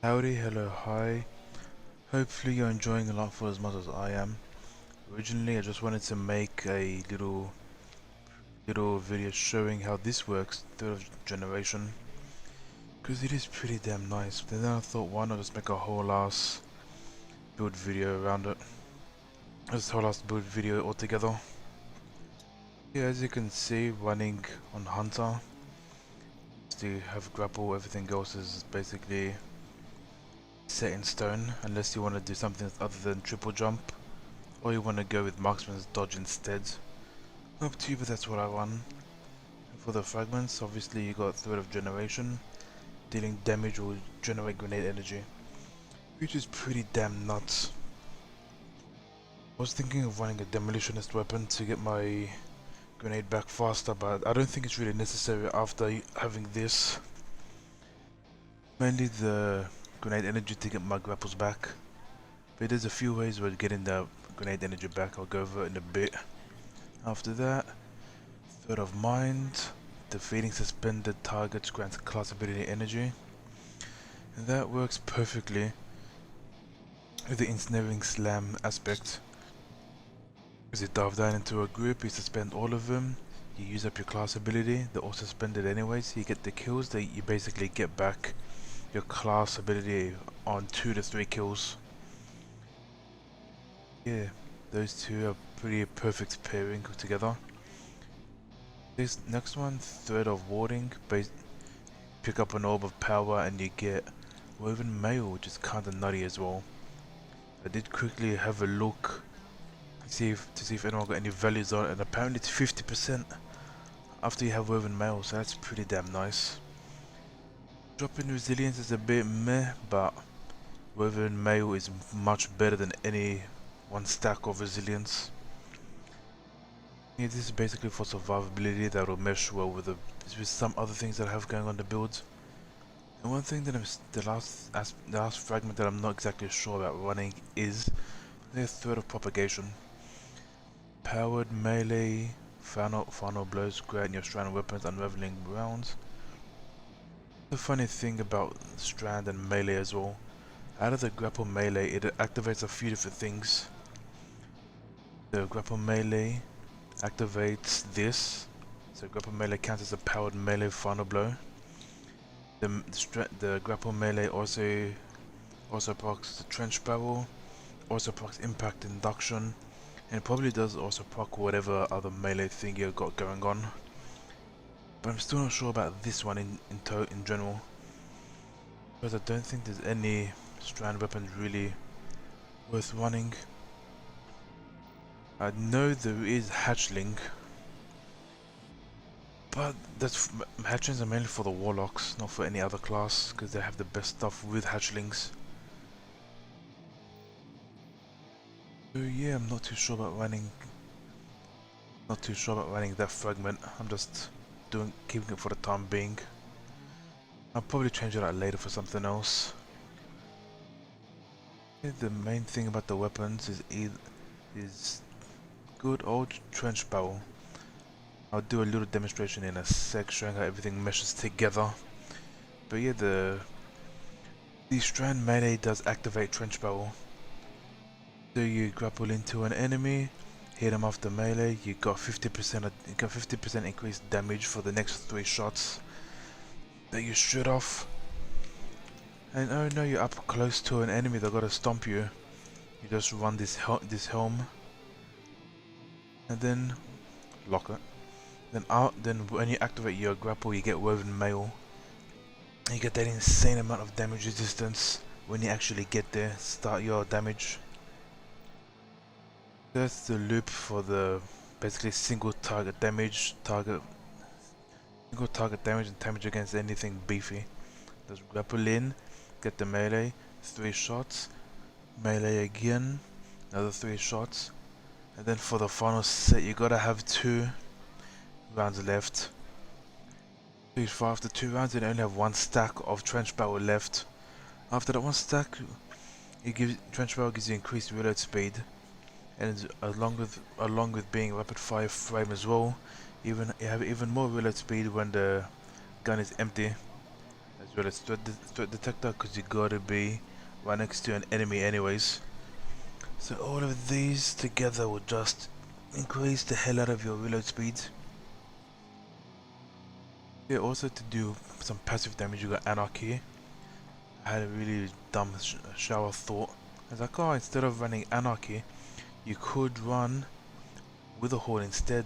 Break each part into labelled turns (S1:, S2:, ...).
S1: Howdy, hello, hi. Hopefully you're enjoying Lightfall as much as I am. Originally I just wanted to make a little video showing how this works, third generation, because it is pretty damn nice. But then I thought, why not just make a whole ass build video around it. Just a whole ass build video altogether. Yeah, as you can see, running on Hunter, to have grapple, everything else is basically set in stone, unless you want to do something other than triple jump, or you want to go with marksman's dodge instead. Up to you, but that's what I run. And for the fragments, obviously you got threat of generation, dealing damage will generate grenade energy, which is pretty damn nuts. I was thinking of running a demolitionist weapon to get my grenade back faster, but I don't think it's really necessary after having this. Mainly the grenade energy to get my grapples back, but there's a few ways we're getting the grenade energy back. I'll go over it in a bit. After that, threat of mind, defeating suspended targets grants class ability energy, and that works perfectly with the ensnaring slam aspect. As you dive down into a group, you suspend all of them, you use up your class ability, they're all suspended anyways, you get the kills, that you basically get back your class ability on 2 to 3 kills. Yeah, those two are pretty perfect pairing together. This next one, thread of warding, pick up an orb of power and you get woven mail, which is kinda nutty as well. I did quickly have a look to see if anyone got any values on it, and apparently it's 50% after you have woven mail, so that's pretty damn nice. Dropping resilience is a bit meh, but woven mail is much better than any one stack of resilience. Yeah, this is basically for survivability that will mesh well with some other things that I have going on the build. And one thing that the last fragment that I'm not exactly sure about running is the threat of propagation. Powered melee final blows grant your strand weapons unraveling rounds. The funny thing about strand and melee as well, out of the grapple melee it activates a few different things. The grapple melee activates this, so grapple melee counts as a powered melee final blow. The grapple melee also procs the trench barrel, also procs impact induction, and it probably does also proc whatever other melee thing you got going on. But I'm still not sure about this one in general, because I don't think there's any strand weapons really worth running. I know there is hatchling, but hatchlings are mainly for the warlocks, not for any other class, because they have the best stuff with hatchlings. So yeah, I'm not too sure about running that fragment. I'm just keeping it for the time being. I'll probably change it out later for something else. Yeah, the main thing about the weapons is good old trench barrel. I'll do a little demonstration in a sec showing how everything meshes together. But yeah, the strand melee does activate trench barrel. So you grapple into an enemy, hit him off the melee, you got 50% increased damage for the next 3 shots that you shoot off. And oh no, you're up close to an enemy that gotta stomp you. You just run this helm and then lock it. Then when you activate your grapple, you get woven mail. You get that insane amount of damage resistance when you actually get there, start your damage. That's the loop for the basically single target damage and damage against anything beefy. Just grapple in, get the melee, 3 shots, melee again, another 3 shots, and then for the final set you gotta have 2 rounds left. So after 2 rounds you only have 1 stack of trench barrel left. After that 1 stack, trench barrel gives you increased reload speed, and along with being rapid fire frame as well, you have even more reload speed when the gun is empty, as as well as threat detector, because you gotta be right next to an enemy anyways. So all of these together will just increase the hell out of your reload speed. Yeah, also to do some passive damage, you got Anarchy. I had a really dumb shower thought. I was like, oh, instead of running Anarchy, you could run Witherhoard instead.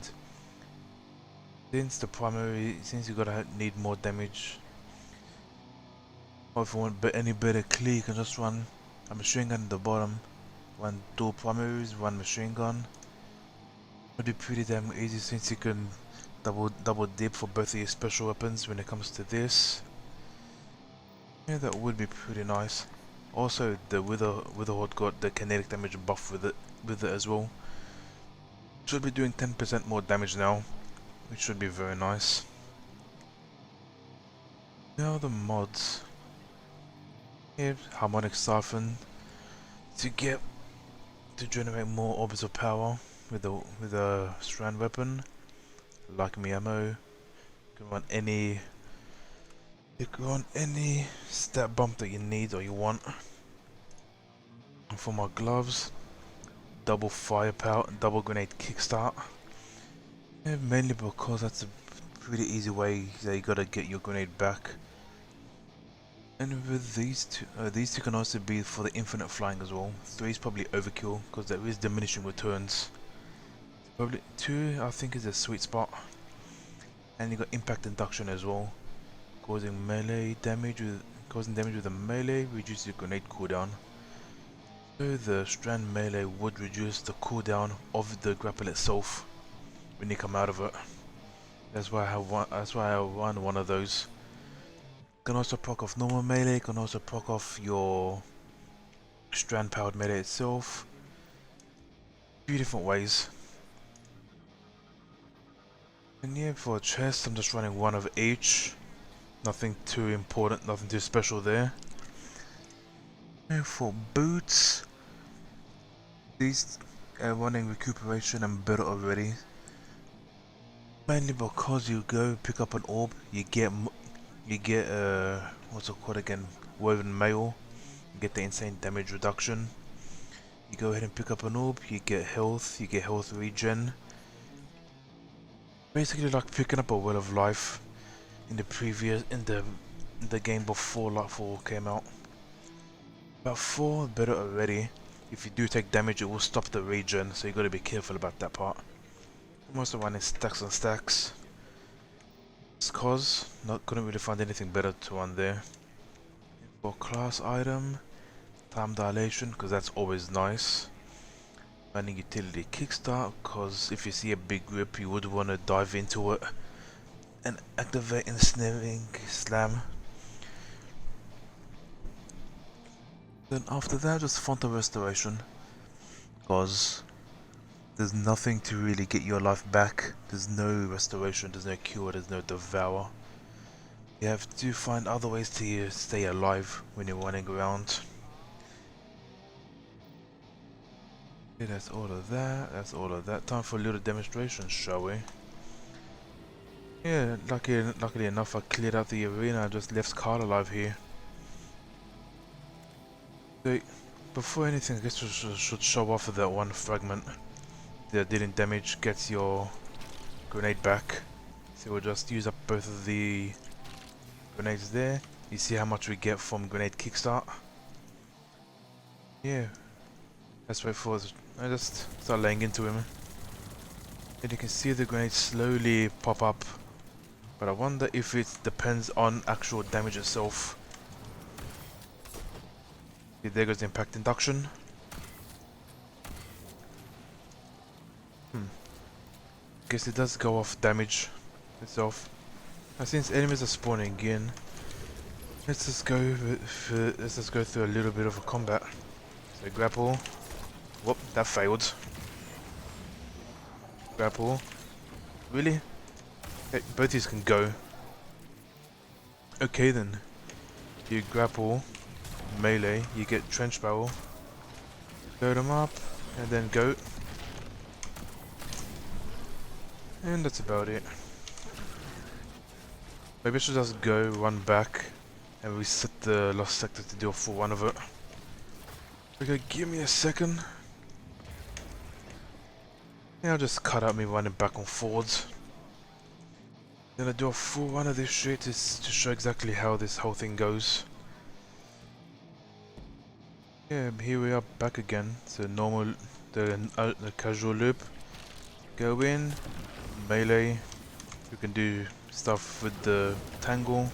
S1: Since you gotta need more damage, or if you want any better clear, you can just run a machine gun at the bottom, run dual primaries, run machine gun. It'd be pretty damn easy since you can double dip for both of your special weapons when it comes to this. Yeah, that would be pretty nice. Also, the Witherhoard got the kinetic damage buff with it as well. Should be doing 10% more damage now, which should be very nice. Now the mods. Yeah, harmonic siphon to generate more orbs of power with a strand weapon. Like me ammo. You can run any stat bump that you need or you want. And for my gloves, double firepower, double grenade kickstart. Yeah, mainly because that's a pretty easy way that you gotta get your grenade back. And with these two can also be for the infinite flying as well. 3 is probably overkill because there is diminishing returns. Probably 2 I think is a sweet spot. And you got impact induction as well, causing damage with a melee, reduces your grenade cooldown. So the strand melee would reduce the cooldown of the grapple itself when you come out of it. That's why I run one of those. Can also proc off normal melee, can also proc off your strand powered melee itself. Few different ways. And yeah, for a chest I'm just running one of each. Nothing too important, nothing too special there. And for boots, these are running recuperation and better already. Mainly because you go pick up an orb, you get what's it called again, woven mail, you get the insane damage reduction. You go ahead and pick up an orb, you get health regen. Basically like picking up a well of life in the game before Lightfall came out. But 4 better already. If you do take damage, it will stop the regen, so you gotta be careful about that part. I'm also running stacks and stacks. Cause couldn't really find anything better to run there. For class item, time dilation, because that's always nice. Running utility kickstart, because if you see a big grip, you would want to dive into it and activate ensnaring slam. Then after that, just Font of Restoration, because there's nothing to really get your life back. There's no restoration, there's no cure, there's no devour. You have to find other ways to stay alive when you're running around. Okay, that's all of that. Time for a little demonstration, shall we? Yeah, luckily enough I cleared out the arena, I just left Carl alive here. So, before anything, I guess we should show off that one fragment that dealing damage gets your grenade back. So we'll just use up both of the grenades there. You see how much we get from grenade kickstart? Yeah, let's wait for it. I just start laying into him. And you can see the grenades slowly pop up. But I wonder if it depends on actual damage itself. Okay, there goes the impact induction. Guess it does go off damage itself. Now since enemies are spawning in, let's just go through a little bit of a combat. So grapple. Whoop, that failed. Grapple. Really? Okay, both these can go. Okay then. You grapple, melee, you get trench barrel. Load them up, and then go. And that's about it. Maybe I should just go, run back, and reset the lost sector to do a full run of it. Okay, give me a second. Yeah, I'll just cut out me running back and forwards. Then I do a full run of this shit to show exactly how this whole thing goes. Yeah, here we are back again. So normal, the casual loop. Go in, melee. You can do stuff with the tangle.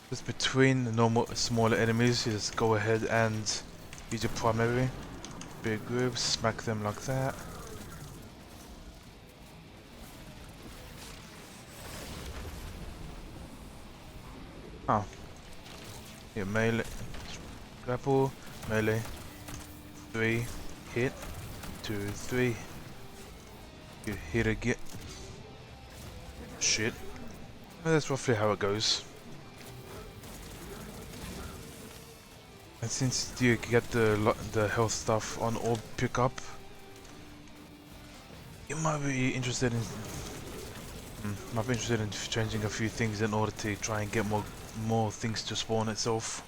S1: Just between the normal smaller enemies, you just go ahead and use your primary. Big groups, smack them like that. Oh. Yeah, melee, grapple, melee, 3, hit, 2, 3. You hit again. Shit. Well, that's roughly how it goes. And since you get the health stuff on orb pickup, you might be interested in changing a few things in order to try and get more things to spawn itself.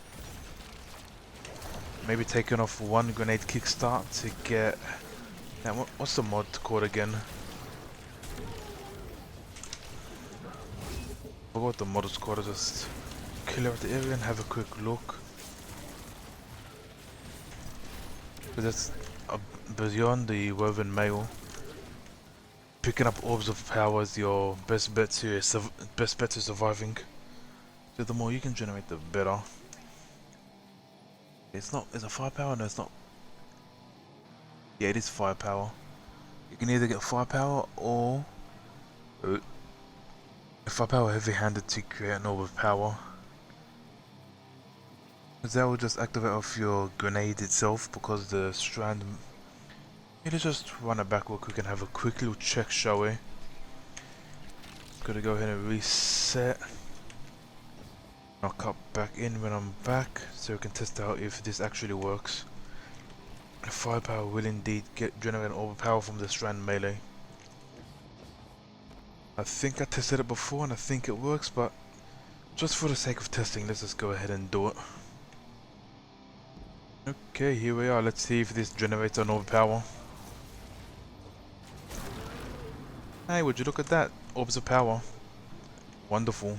S1: Maybe taking off one grenade kickstart to get. Now, what's the mod called again? I forgot what the mod is called. I just clear out the area and have a quick look. But that's beyond the woven mail. Picking up orbs of power is your best bet to surviving. So the more you can generate, the better. It's not. Is it firepower? No, it's not. Yeah, it is firepower. You can either get firepower or firepower heavy-handed to create an orb of power. Because that will just activate off your grenade itself, because the strand. Let's just run it back real quick and have a quick little check, shall we? Gotta go ahead and reset. I'll cut back in when I'm back, so we can test out if this actually works. Firepower will indeed generate an orb of power from the strand melee. I think I tested it before and I think it works, but just for the sake of testing, let's just go ahead and do it. Okay, here we are. Let's see if this generates an orb of power. Hey, would you look at that? Orbs of power. Wonderful.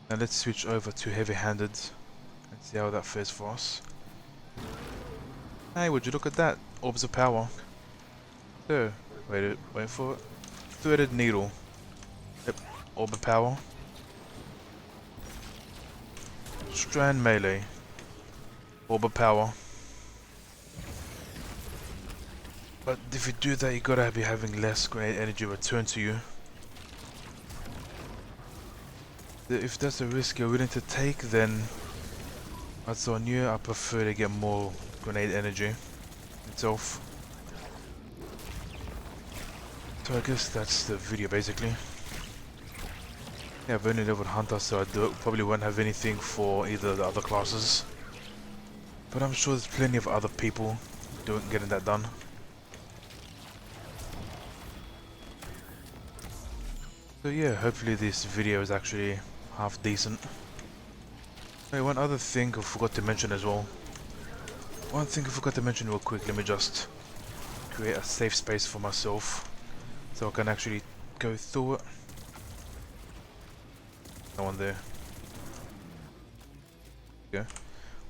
S1: Now let's switch over to heavy-handed and see how that fares for us. Hey, would you look at that? Orbs of power. So, wait for it. Threaded needle. Yep, orb of power. Strand melee. Orb of power. But if you do that, you gotta be having less grenade energy return to you. If that's a risk you're willing to take, then that's on you. I prefer to get more grenade energy itself. So I guess that's the video basically. Yeah, I've only leveled Hunter, so I probably won't have anything for either of the other classes. But I'm sure there's plenty of other people getting that done. So yeah, hopefully this video is actually half decent. Hey, one other thing I forgot to mention as well. One thing I forgot to mention real quick, let me just create a safe space for myself so I can actually go through it. No one there. Yeah.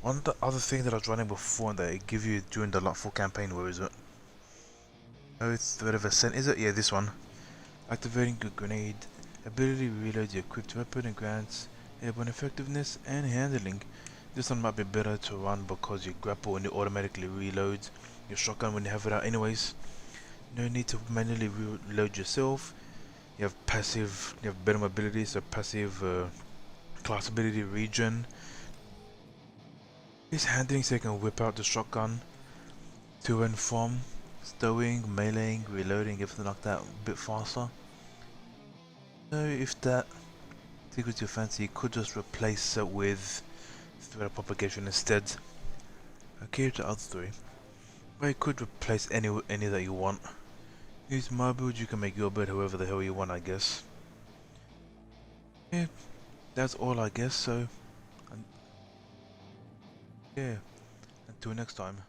S1: One the other thing that I was running before that it give you during the Lightfall campaign, where is it? Oh, it's the bit of ascent, is it? Yeah, this one. Activating a grenade. Ability reloads your equipped weapon and grants airborne effectiveness and handling. This one might be better to run because you grapple and it automatically reloads your shotgun when you have it out anyways. No need to manually reload yourself. You have better mobility, so passive class ability regen. This handling so you can whip out the shotgun to and from, stowing, meleeing, reloading, everything like that a bit faster. So if that tickles your fancy, you could just replace it with threat of propagation instead. Okay, the other three. Or you could replace any that you want. Use my build, you can make your build however the hell you want, I guess. Yeah, that's all I guess, so, and, yeah, until next time.